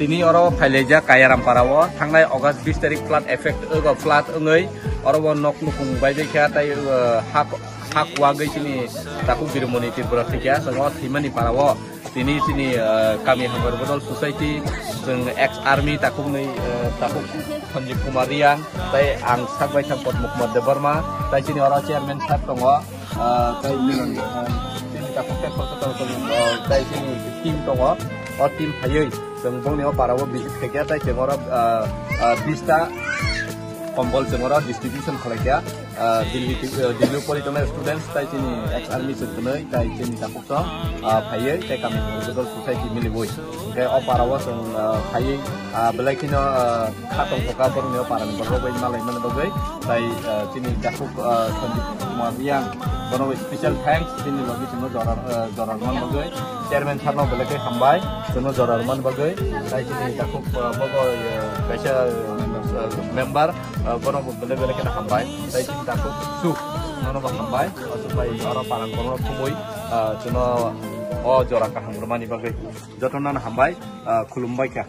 tini oro phaileja kayaram parawo thangnai August 20 tarik flood effect ego flood ngai oro bo nok nukung bai dekha tai hak wagai sini taku birmoni tirpura tikya sango thimani parawo tini kami hambar bodol society jeng ex army taku ngai taku Sanjeev Kumar Riang tai ang sakbai sampot Mukmad Debarma tai sini oro chairman sab tongo tai sini taku tekor tai sini tim tongo o tim phayoi jeng bongni o parawo visit khekya tai jengora 20 ta kombol jengora distribution khalekya Delhi Polytechnic students tai sini ex army sebenai tai sini takuk to phayoi tai kami bodol society miliboi ke o parawo jeng phayoi belakino khatong thoka borni o paran borbai malai man bogai tai sini takuk Sanjeev Kumar Riang bono special thanks sini logi sino jorar man bogai chairman sarno belake hambai sino jorar man bogai tai sini takuk bogo kaisa member bono belake na hambai tai sini takuk su nono ba hambai supaya ora parang bono khumoi sino o jorar ka hamrmani bogai jotona hambai khulumbai ka